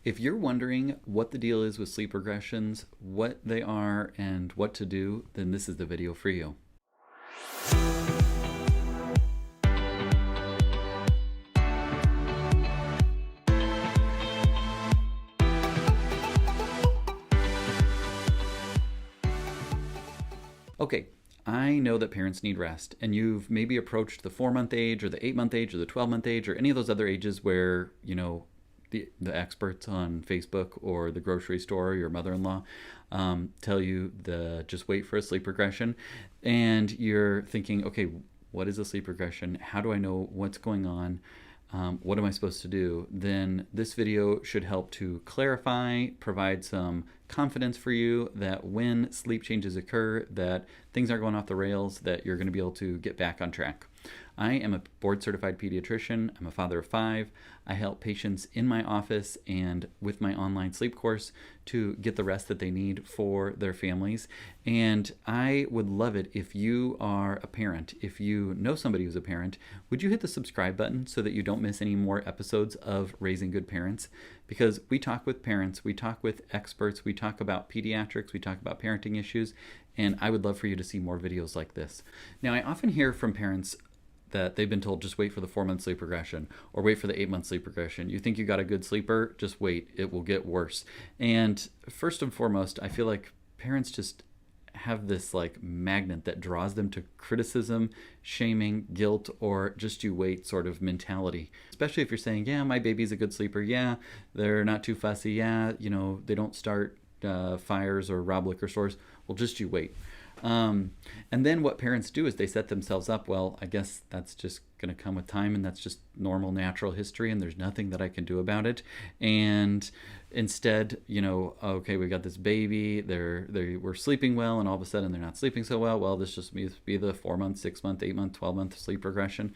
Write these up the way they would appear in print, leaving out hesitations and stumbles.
If you're wondering what the deal is with sleep regressions, what they are, and what to do, then this is the video for you. Okay, I know that parents need rest, and you've maybe approached the 4-month age or the 8-month age or the 12-month age or any of those other ages where, the experts on Facebook or the grocery store or your mother-in-law tell you just wait for a sleep regression. And you're thinking, okay, what is a sleep regression? How do I know what's going on? What am I supposed to do? Then this video should help to clarify, provide some confidence for you that when sleep changes occur, that things aren't going off the rails, that you're going to be able to get back on track. I am a board-certified pediatrician. I'm a father of 5. I help patients in my office and with my online sleep course to get the rest that they need for their families. And I would love it if you are a parent. If you know somebody who's a parent, would you hit the subscribe button so that you don't miss any more episodes of Raising Good Parents? Because we talk with parents, we talk with experts, we talk about pediatrics, we talk about parenting issues, and I would love for you to see more videos like this. Now, I often hear from parents that they've been told just wait for the 4-month sleep regression or wait for the 8-month sleep regression. You think you got a good sleeper? Just wait, it will get worse. And first and foremost, I feel like parents just have this like magnet that draws them to criticism, shaming, guilt, or just you wait sort of mentality. Especially if you're saying, yeah, my baby's a good sleeper. Yeah, they're not too fussy. Yeah, they don't start fires or rob liquor stores. Well, just you wait. And then what parents do is they set themselves up, well, I guess that's just going to come with time, and that's just normal natural history, and there's nothing that I can do about it. And instead, okay, we got this baby, they were sleeping well, and all of a sudden they're not sleeping so well. Well, this just must be the 4-month, 6-month, 8-month, 12-month sleep regression.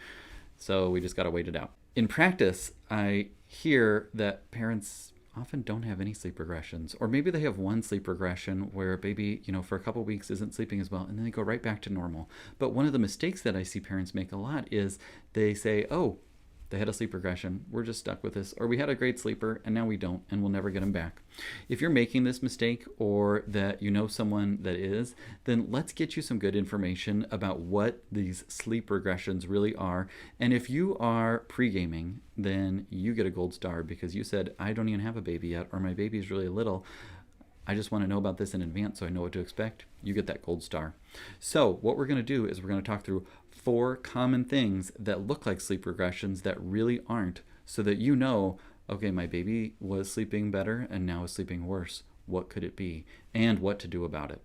So we just got to wait it out. In practice, I hear that parents often don't have any sleep regressions, or maybe they have one sleep regression where a baby, for a couple of weeks isn't sleeping as well, and then they go right back to normal. But one of the mistakes that I see parents make a lot is they say, oh, they had a sleep regression, we're just stuck with this, or we had a great sleeper and now we don't, and we'll never get them back. If you're making this mistake, or that you know someone that is, then let's get you some good information about what these sleep regressions really are. And if you are pre-gaming, then you get a gold star, because you said, I don't even have a baby yet, or my baby is really little. I just want to know about this in advance so I know what to expect. You get that gold star. So what we're going to do is we're going to talk through 4 common things that look like sleep regressions that really aren't, so that you know, okay, my baby was sleeping better and now is sleeping worse. What could it be? And what to do about it.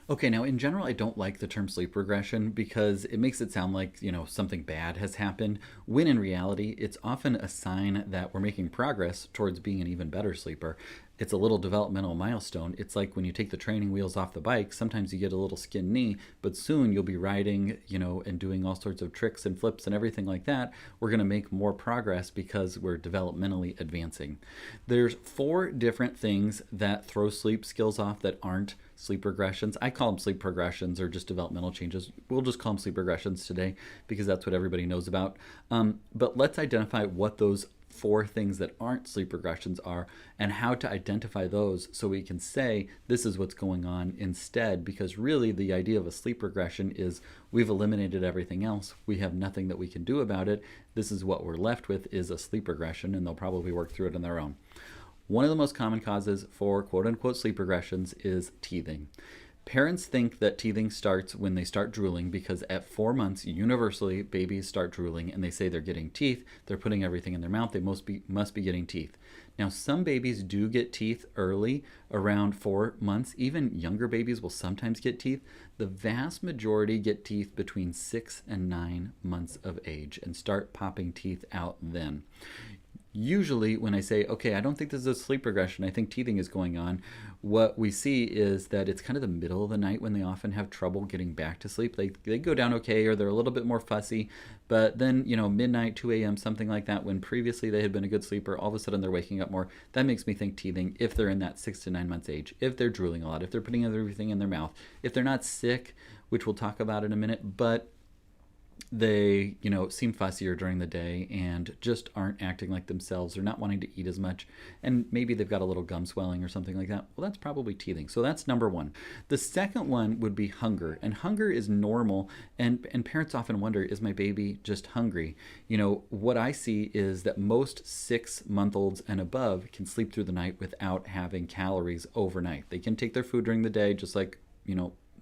Okay, now in general, I don't like the term sleep regression because it makes it sound like, something bad has happened, when in reality, it's often a sign that we're making progress towards being an even better sleeper. It's a little developmental milestone. It's like when you take the training wheels off the bike, sometimes you get a little skinned knee, but soon you'll be riding, and doing all sorts of tricks and flips and everything like that. We're going to make more progress because we're developmentally advancing. There's 4 different things that throw sleep skills off that aren't sleep regressions. I call them sleep progressions or just developmental changes. We'll just call them sleep regressions today because that's what everybody knows about. But let's identify what those 4 things that aren't sleep regressions are, and how to identify those so we can say this is what's going on instead. Because really the idea of a sleep regression is we've eliminated everything else. We have nothing that we can do about it. This is what we're left with, is a sleep regression, and they'll probably work through it on their own. One of the most common causes for quote-unquote sleep regressions is teething. Parents think that teething starts when they start drooling, because at 4 months, universally, babies start drooling, and they say they're getting teeth. They're putting everything in their mouth. They must be getting teeth. Now, some babies do get teeth early, around 4 months. Even younger babies will sometimes get teeth. The vast majority get teeth between 6 and 9 months of age and start popping teeth out then. Usually when I say, okay, I don't think this is a sleep regression, I think teething is going on, what we see is that it's kind of the middle of the night when they often have trouble getting back to sleep. They go down okay, or they're a little bit more fussy, but then, midnight, 2 a.m., something like that, when previously they had been a good sleeper, all of a sudden they're waking up more. That makes me think teething if they're in that 6 to 9 months age, if they're drooling a lot, if they're putting everything in their mouth, if they're not sick, which we'll talk about in a minute, but They, seem fussier during the day and just aren't acting like themselves. They're not wanting to eat as much. And maybe they've got a little gum swelling or something like that. Well, that's probably teething. So that's number one. The second one would be hunger. And hunger is normal. And parents often wonder, is my baby just hungry? What I see is that most 6-month-olds and above can sleep through the night without having calories overnight. They can take their food during the day, just like,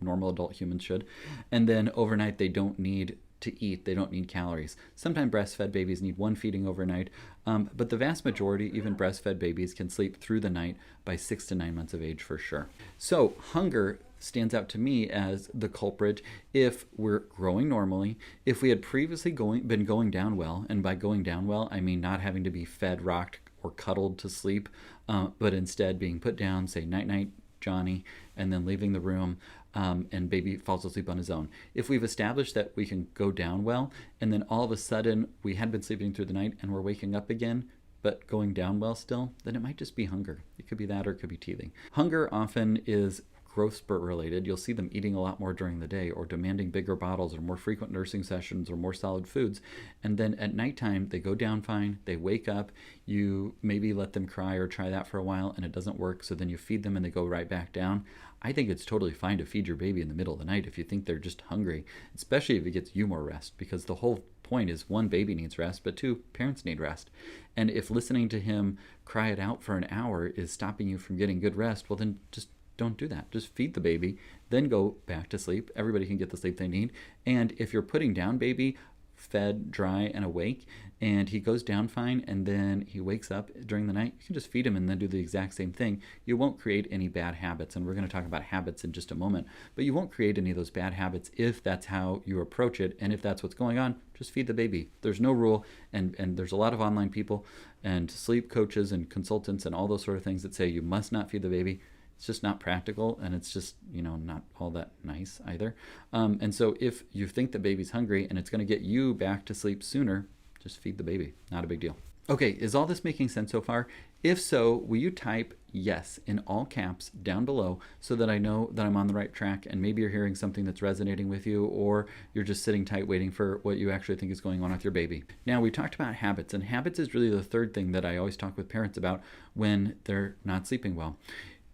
normal adult humans should. And then overnight, they don't need to eat. They don't need calories. Sometimes breastfed babies need one feeding overnight, but the vast majority, even breastfed babies, can sleep through the night by 6 to 9 months of age for sure. So hunger stands out to me as the culprit if we're growing normally, if we had previously been going down well, and by going down well, I mean not having to be fed, rocked, or cuddled to sleep, but instead being put down, say night-night, Johnny, and then leaving the room, and baby falls asleep on his own. If we've established that we can go down well, and then all of a sudden we had been sleeping through the night and we're waking up again, but going down well still, then it might just be hunger. It could be that, or it could be teething. Hunger often is growth spurt related. You'll see them eating a lot more during the day, or demanding bigger bottles, or more frequent nursing sessions, or more solid foods. And then at nighttime, they go down fine, they wake up, you maybe let them cry or try that for a while, and it doesn't work, so then you feed them and they go right back down. I think it's totally fine to feed your baby in the middle of the night if you think they're just hungry, especially if it gets you more rest, because the whole point is, one, baby needs rest, but two, parents need rest. And if listening to him cry it out for an hour is stopping you from getting good rest, well then just don't do that. Just feed the baby, then go back to sleep. Everybody can get the sleep they need. And if you're putting down baby, fed, dry, and awake, and he goes down fine, and then he wakes up during the night, you can just feed him and then do the exact same thing. You won't create any bad habits, and we're going to talk about habits in just a moment, but you won't create any of those bad habits if that's how you approach it, and if that's what's going on, just feed the baby. There's no rule, and there's a lot of online people and sleep coaches and consultants and all those sort of things that say you must not feed the baby. It's just not practical, and it's just, not all that nice either. And so if you think the baby's hungry and it's going to get you back to sleep sooner, just feed the baby. Not a big deal. Okay, is all this making sense so far? If so, will you type yes in all caps down below so that I know that I'm on the right track, and maybe you're hearing something that's resonating with you, or you're just sitting tight waiting for what you actually think is going on with your baby. Now, we talked about habits, and habits is really the third thing that I always talk with parents about when they're not sleeping well.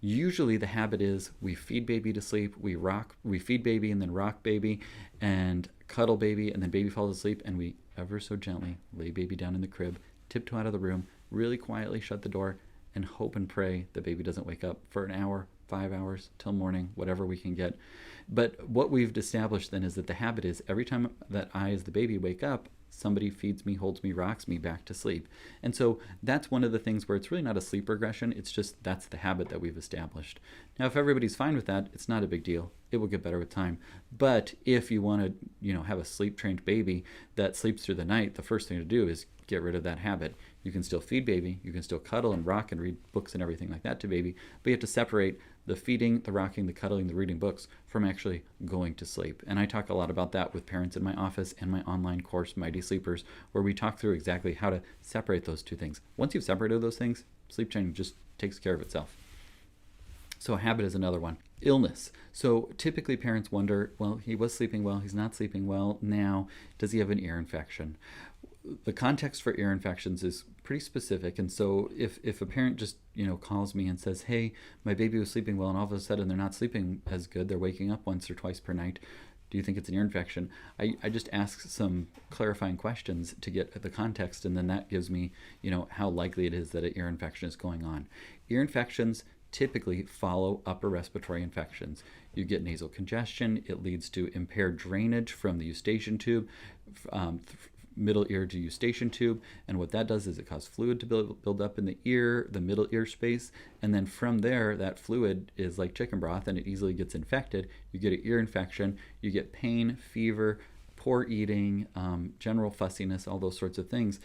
Usually the habit is we feed baby to sleep, we feed baby and then rock baby and cuddle baby, and then baby falls asleep, and we ever so gently lay baby down in the crib, tiptoe out of the room, really quietly shut the door, and hope and pray the baby doesn't wake up for an hour, 5 hours, till morning, whatever we can get. But what we've established then is that the habit is every time that I as the baby wake up, somebody feeds me, holds me, rocks me back to sleep. And so that's one of the things where it's really not a sleep regression. It's just that's the habit that we've established. Now, if everybody's fine with that, it's not a big deal. It will get better with time. But if you want to, have a sleep-trained baby that sleeps through the night, the first thing to do is get rid of that habit. You can still feed baby, you can still cuddle and rock and read books and everything like that to baby, but you have to separate the feeding, the rocking, the cuddling, the reading books from actually going to sleep. And I talk a lot about that with parents in my office and my online course, Mighty Sleepers, where we talk through exactly how to separate those two things. Once you've separated those things, sleep training just takes care of itself. So a habit is another one. Illness. So typically parents wonder, well, he was sleeping well, he's not sleeping well now. Does he have an ear infection? The context for ear infections is pretty specific, and so if a parent just calls me and says, hey, my baby was sleeping well and all of a sudden they're not sleeping as good, they're waking up once or twice per night, do you think it's an ear infection? I just ask some clarifying questions to get the context, and then that gives me how likely it is that an ear infection is going on. Ear infections typically follow upper respiratory infections. You get nasal congestion. It leads to impaired drainage from the eustachian tube, middle ear to eustachian tube, and what that does is it causes fluid to build up in the ear, the middle ear space, and then from there that fluid is like chicken broth and it easily gets infected. You get an ear infection, you get pain, fever, poor eating, general fussiness, all those sorts of things.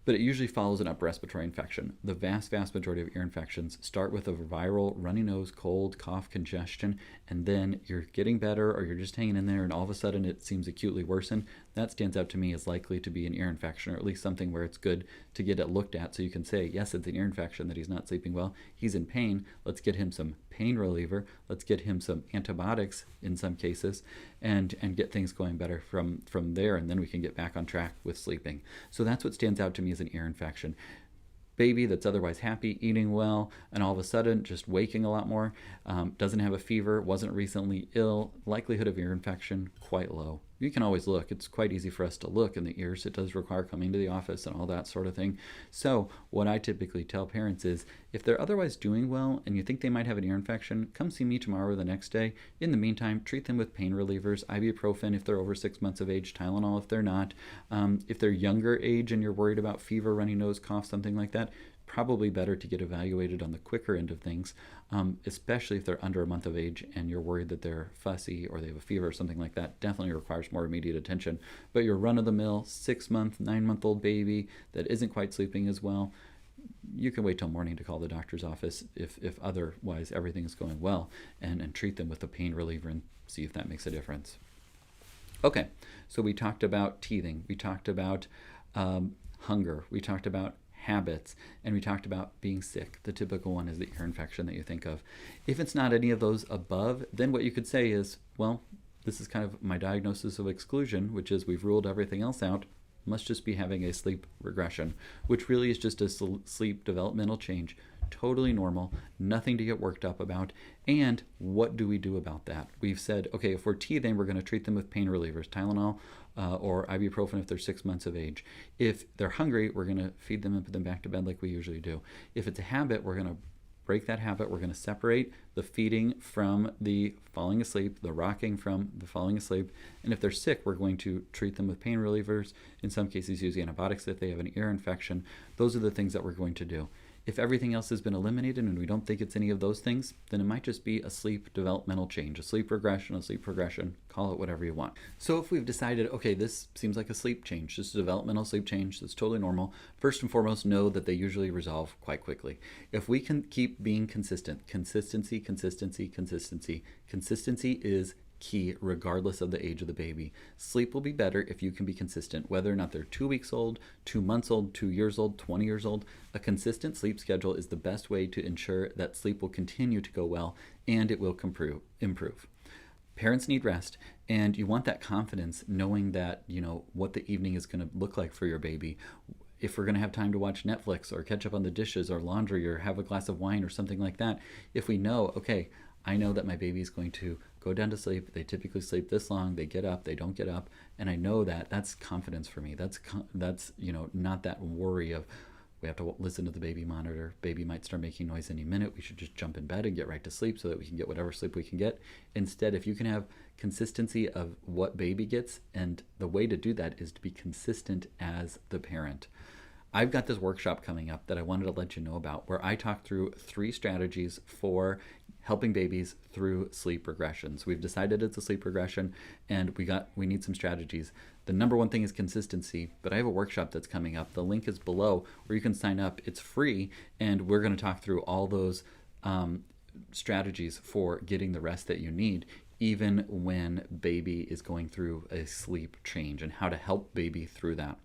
But it usually follows an upper respiratory infection. The vast majority of ear infections start with a viral runny nose, cold, cough, congestion, and then you're getting better or you're just hanging in there and all of a sudden it seems acutely worsened. That stands out to me as likely to be an ear infection, or at least something where it's good to get it looked at so you can say, yes, it's an ear infection that he's not sleeping well. He's in pain. Let's get him some pain reliever. Let's get him some antibiotics in some cases and get things going better from there. And then we can get back on track with sleeping. So that's what stands out to me as an ear infection. Baby that's otherwise happy, eating well, and all of a sudden just waking a lot more, doesn't have a fever, wasn't recently ill, likelihood of ear infection quite low. You can always look. It's quite easy for us to look in the ears. It does require coming to the office and all that sort of thing. So what I typically tell parents is, if they're otherwise doing well and you think they might have an ear infection, come see me tomorrow or the next day. In the meantime, treat them with pain relievers, ibuprofen if they're over 6 months of age, Tylenol if they're not. If they're younger age and you're worried about fever, runny nose, cough, something like that, probably better to get evaluated on the quicker end of things, especially if they're under a month of age and you're worried that they're fussy or they have a fever or something like that. Definitely requires more immediate attention. But your run-of-the-mill 6-month, 9-month-old baby that isn't quite sleeping as well, you can wait till morning to call the doctor's office if otherwise everything is going well, and treat them with a pain reliever and see if that makes a difference. Okay, so we talked about teething. We talked about hunger. We talked about habits, and we talked about being sick. The typical one is the ear infection that you think of. If it's not any of those above, then what you could say is, well, this is kind of my diagnosis of exclusion, which is we've ruled everything else out, must just be having a sleep regression, which really is just a sleep developmental change. Totally normal, nothing to get worked up about. And what do we do about that? We've said, okay, if we're teething, we're going to treat them with pain relievers, Tylenol or ibuprofen if they're 6 months of age. If they're hungry, we're going to feed them and put them back to bed like we usually do. If it's a habit, we're going to break that habit. We're going to separate the feeding from the falling asleep, the rocking from the falling asleep. And if they're sick, we're going to treat them with pain relievers, in some cases use antibiotics if they have an ear infection. Those are the things that we're going to do. If everything else has been eliminated and we don't think it's any of those things, then it might just be a sleep developmental change, a sleep regression, call it whatever you want. So if we've decided, okay, this seems like a sleep change, this is a developmental sleep change that's totally normal, first and foremost, know that they usually resolve quite quickly. If we can keep being consistent, consistency is key regardless of the age of the baby. Sleep will be better if you can be consistent, whether or not they're 2 weeks old, 2 months old, 2 years old, 20 years old. A consistent sleep schedule is the best way to ensure that sleep will continue to go well and it will improve. Parents need rest, and you want that confidence knowing that, what the evening is going to look like for your baby. If we're going to have time to watch Netflix or catch up on the dishes or laundry or have a glass of wine or something like that, if we know, okay, I know that my baby is going to go down to sleep. They typically sleep this long. They get up. They don't get up. And I know that. That's confidence for me. That's not that worry of we have to listen to the baby monitor. Baby might start making noise any minute. We should just jump in bed and get right to sleep so that we can get whatever sleep we can get. Instead, if you can have consistency of what baby gets, and the way to do that is to be consistent as the parent. I've got this workshop coming up that I wanted to let you know about, where I talk through 3 strategies for helping babies through sleep regressions. We've decided it's a sleep regression, and we need some strategies. The number one thing is consistency, but I have a workshop that's coming up. The link is below where you can sign up. It's free, and we're going to talk through all those strategies for getting the rest that you need, even when baby is going through a sleep change, and how to help baby through that.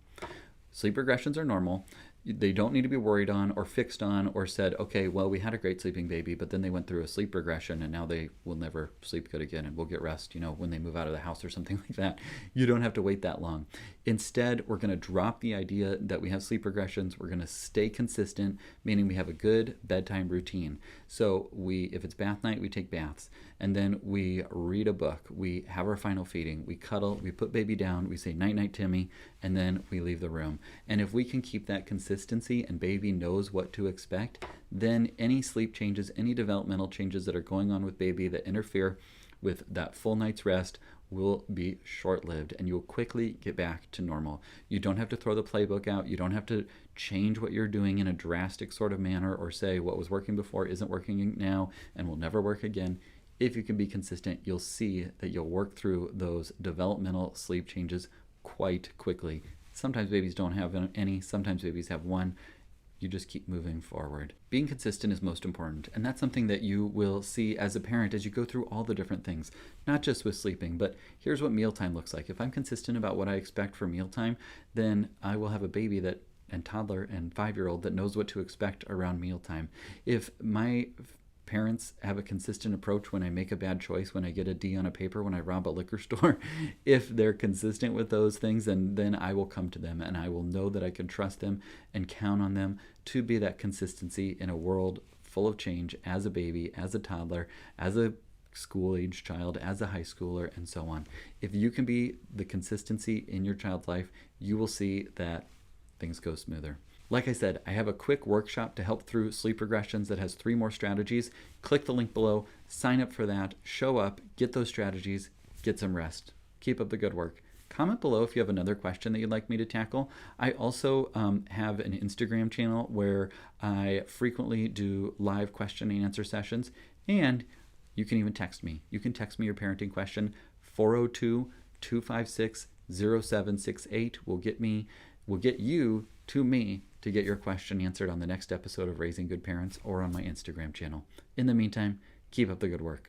Sleep regressions are normal. They don't need to be worried on or fixed on or said, okay, well, we had a great sleeping baby, but then they went through a sleep regression and now they will never sleep good again and will get rest, when they move out of the house or something like that. You don't have to wait that long. Instead, we're going to drop the idea that we have sleep regressions. We're going to stay consistent, meaning we have a good bedtime routine. So if it's bath night, we take baths, and then we read a book. We have our final feeding. We cuddle. We put baby down. We say, night, night, Timmy, and then we leave the room. And if we can keep that consistency and baby knows what to expect, then any sleep changes, any developmental changes that are going on with baby that interfere with that full night's rest will be short-lived, and you'll quickly get back to normal. You don't have to throw the playbook out. You don't have to change what you're doing in a drastic sort of manner or say what was working before isn't working now and will never work again. If you can be consistent, you'll see that you'll work through those developmental sleep changes quite quickly. Sometimes babies don't have any. Sometimes babies have one. You just keep moving forward. Being consistent is most important, and that's something that you will see as a parent as you go through all the different things, not just with sleeping, but here's what mealtime looks like. If I'm consistent about what I expect for mealtime, then I will have a baby that and toddler and 5-year-old that knows what to expect around mealtime. If my parents have a consistent approach when I make a bad choice, when I get a D on a paper, when I rob a liquor store, if they're consistent with those things, then I will come to them and I will know that I can trust them and count on them to be that consistency in a world full of change as a baby, as a toddler, as a school-age child, as a high schooler, and so on. If you can be the consistency in your child's life, you will see that things go smoother. Like I said, I have a quick workshop to help through sleep regressions that has 3 more strategies. Click the link below, sign up for that, show up, get those strategies, get some rest. Keep up the good work. Comment below if you have another question that you'd like me to tackle. I also have an Instagram channel where I frequently do live question and answer sessions, and you can even text me. You can text me your parenting question. 402-256-0768 will get you to me to get your question answered on the next episode of Raising Good Parents or on my Instagram channel. In the meantime, keep up the good work.